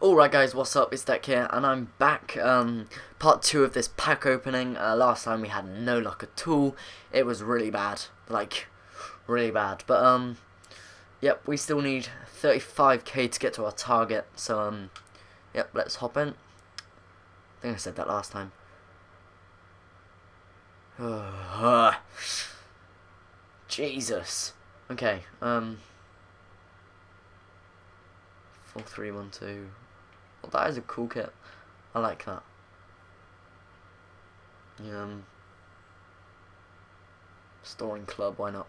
Alright guys, what's up, it's Deck here, and I'm back, part 2 of this pack opening. Last time we had no luck at all. It was really bad, like, really bad, but, yep, we still need 35k to get to our target, so, yep, let's hop in. I think I said that last time. Jesus. Okay, 4-3-1-2. Well, that is a cool kit. I like that. Storing club, why not?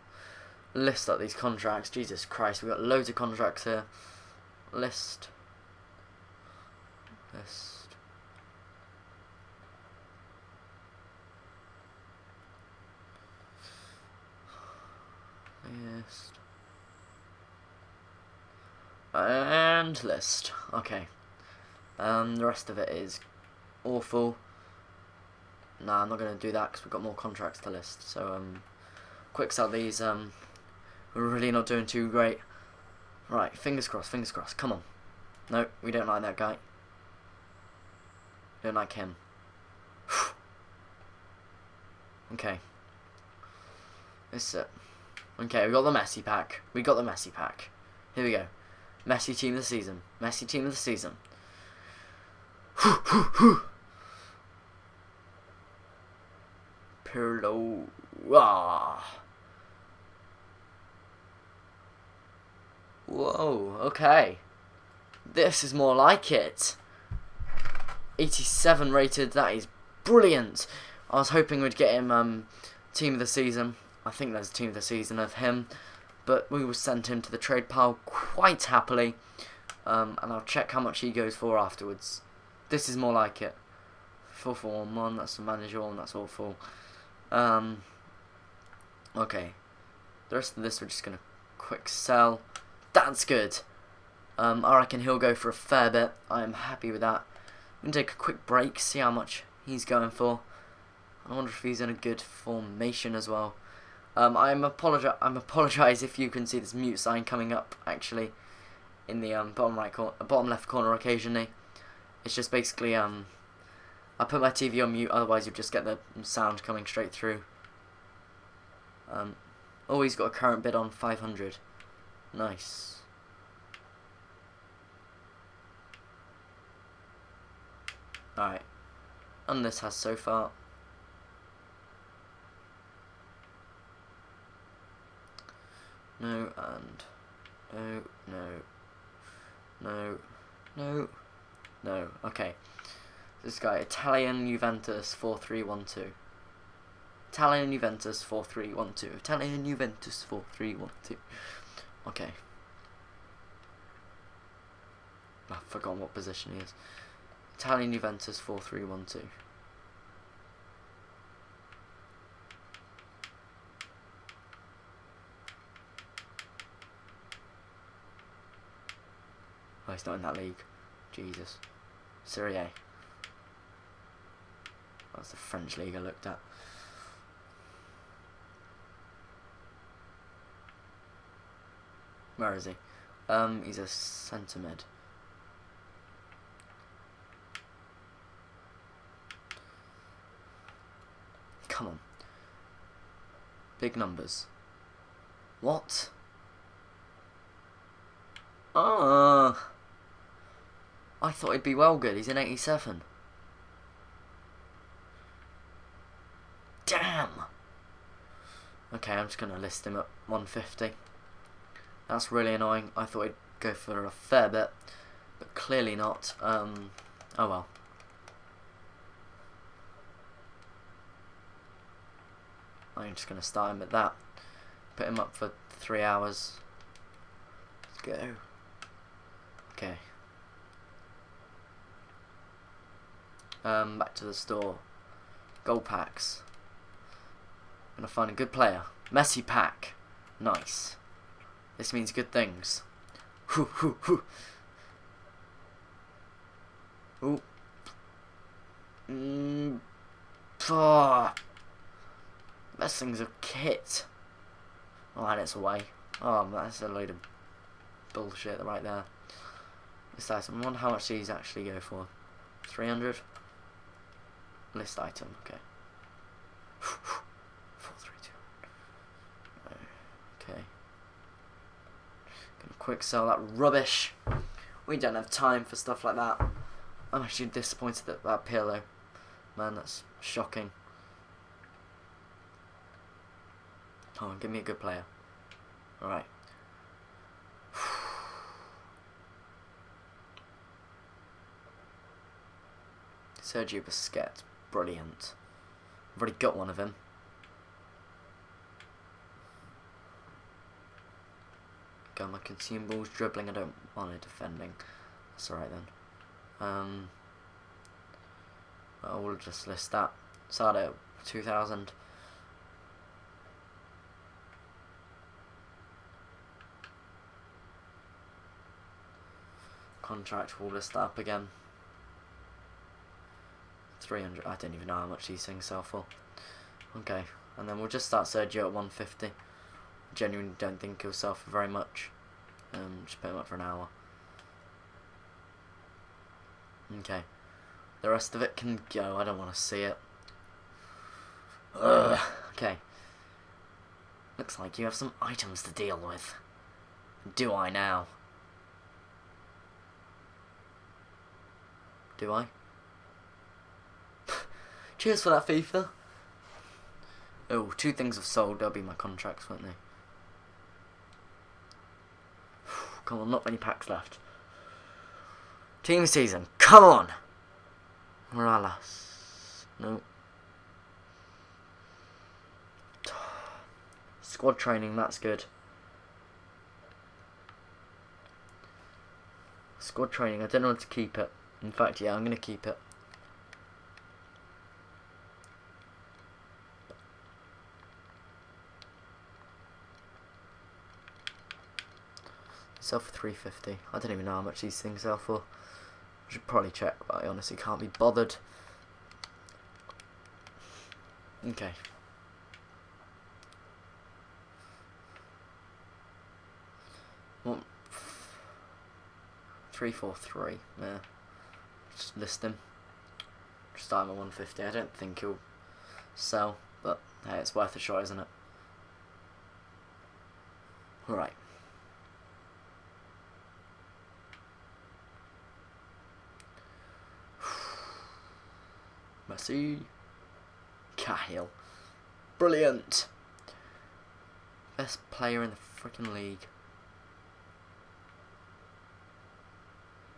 List up these contracts. Jesus Christ, we've got loads of contracts here. List. List. List. And list. Okay. The rest of it is awful. Nah, I'm not going to do that because we've got more contracts to list. So, quick sell these. We're really not doing too great. Right, fingers crossed, fingers crossed. Come on. No, we don't like that guy. Don't like him. Okay. This is it. Okay, we got the Messi pack. We got the Messi pack. Here we go. Messi team of the season. Messi team of the season. Pirlo. Ah. Whoa, okay. This is more like it. 87 rated, that is brilliant. I was hoping we'd get him team of the season. I think there's a team of the season of him. But we will send him to the trade pile quite happily. And I'll check how much he goes for afterwards. This is more like it. 4-4-1-1, that's the manager one, that's awful. Okay. The rest of this we're just going to quick sell. That's good. I reckon he'll go for a fair bit. I am happy with that. I'm going to take a quick break, see how much he's going for. I wonder if he's in a good formation as well. I apologise if you can see this mute sign coming up, actually, in the bottom left corner occasionally. It's just basically, I put my TV on mute, otherwise you'll just get the sound coming straight through. Oh, he's got a current bid on 500. Nice. Alright. And this has so far. No, and no. Okay. This guy, Italian Juventus 4-3-1-2. Italian Juventus 4-3-1-2. Italian Juventus 4-3-1-2. Okay. I've forgotten what position he is. Italian Juventus 4-3-1-2. Oh, he's not in that league. Jesus. Serie A. That's the French league I looked at. Where is he? He's a centre mid. Come on. Big numbers. What? I thought he'd be well good. He's in 87. Damn. Okay, I'm just going to list him at 150. That's really annoying. I thought he'd go for a fair bit, but clearly not. Oh well. I'm just going to start him at that. Put him up for 3 hours. Let's go. Okay. Back to the store. Gold packs. Gonna find a good player. Messi pack. Nice. This means good things. Hoo hoo hoo. Ooh. Best thing's a kit. Oh, and it's away. Oh, that's a load of bullshit right there. List item. I wonder how much these actually go for. 300. List item. Okay. 432. Okay. Gonna quick sell that rubbish. We don't have time for stuff like that. I'm actually disappointed at that pillow. Man, that's shocking. Come on, give me a good player. Alright. Sergio Busquets, brilliant. I've already got one of him. Got my consumables, dribbling, I don't want it, defending. That's alright then. I will just list that. Sardo, 2000. Contract, we'll list that up again. 300, I don't even know how much these things sell for. Okay, and then we'll just start Sergio at 150. Genuinely don't think he'll sell for very much. Just put him up for an hour. Okay, the rest of it can go, I don't want to see it. Ugh. Okay, looks like you have some items to deal with. Do I now? Do I? Cheers for that, FIFA. Oh, 2 things have sold. They'll be my contracts, won't they? Come on, not many packs left. Team season, come on! Morales. No. Squad training, that's good. Squad training, I don't know how to keep it. In fact, yeah, I'm going to keep it. Sell for 350. I don't even know how much these things sell for. I should probably check, but I honestly can't be bothered. Okay. What? 343. Yeah. Just list him. Just start him at 150. I don't think he'll sell, but hey, it's worth a shot, isn't it? Alright. Messi. Cahill. Brilliant. Best player in the freaking league.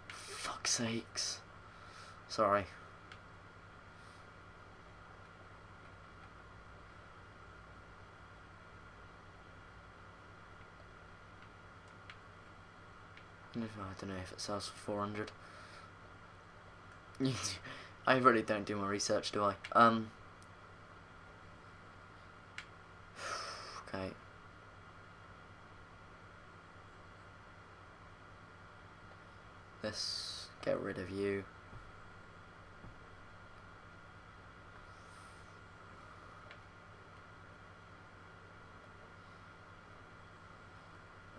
Fuck's sakes. Sorry. I don't know if it sells for 400. I really don't do my research, do I? Okay. Let's get rid of you.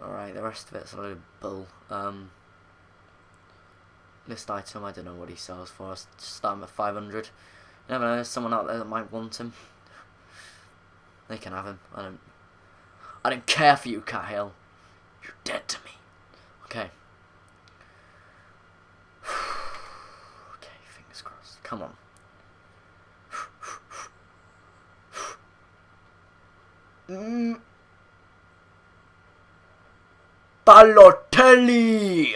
Alright, the rest of it's a load of bull. List item, I don't know what he sells for. I'll start him at 500. You never know, there's someone out there that might want him. They can have him. I don't care for you, Cahill. You're dead to me. Okay. Okay, fingers crossed. Come on. Balotelli!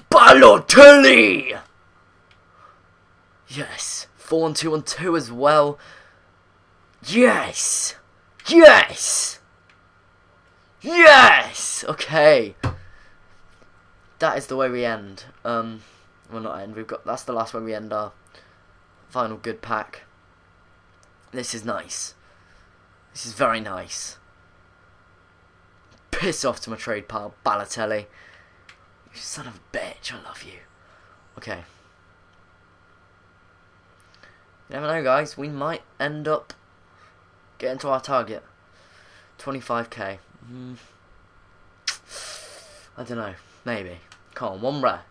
Balotelli! Yes. 4-on-2-on-2 as well. Yes! Yes! Yes! Okay. That is the way we end. Well, not end. That's the last way we end our final good pack. This is nice. This is very nice. Piss off to my trade pile, Balotelli. You son of a bitch, I love you. Okay. You never know, guys. We might end up getting to our target. 25k. I don't know. Maybe. Come on, one rare.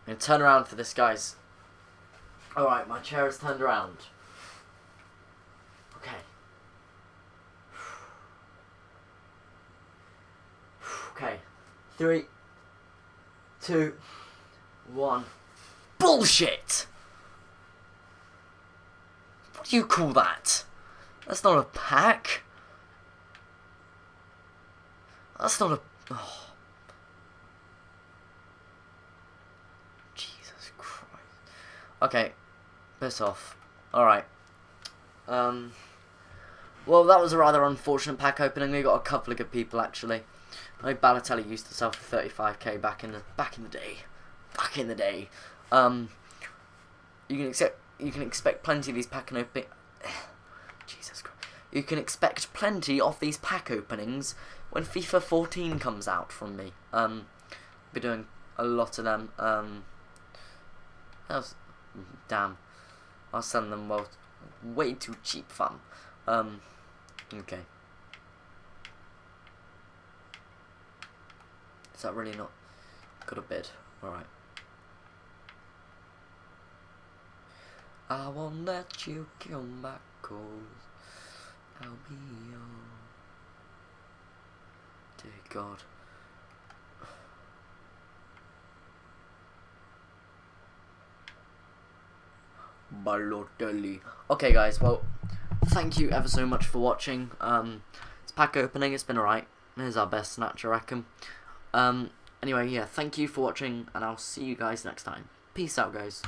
I'm going to turn around for this, guys. Alright, my chair is turned around. Okay. Okay. 3, 2, 1. Bullshit! What do you call that? That's not a pack. That's not a... Oh. Jesus Christ. Okay. Piss off. Alright. Well, that was a rather unfortunate pack opening. We got a couple of good people, actually. I know Balotelli used to sell for 35k back in the day. You can expect plenty of these pack opening. Jesus Christ. You can expect plenty of these pack openings when FIFA 14 comes out from me. Be doing a lot of them. Damn. I'll send them way too cheap, fam. Okay. Is that really not got a bid? Alright. I won't let you come back, 'cause I'll be yours. Dear God. Balotelli. Okay, guys, well, thank you ever so much for watching. It's pack opening, it's been alright. Here's our best snatch, I reckon. Anyway, yeah, thank you for watching, and I'll see you guys next time. Peace out, guys.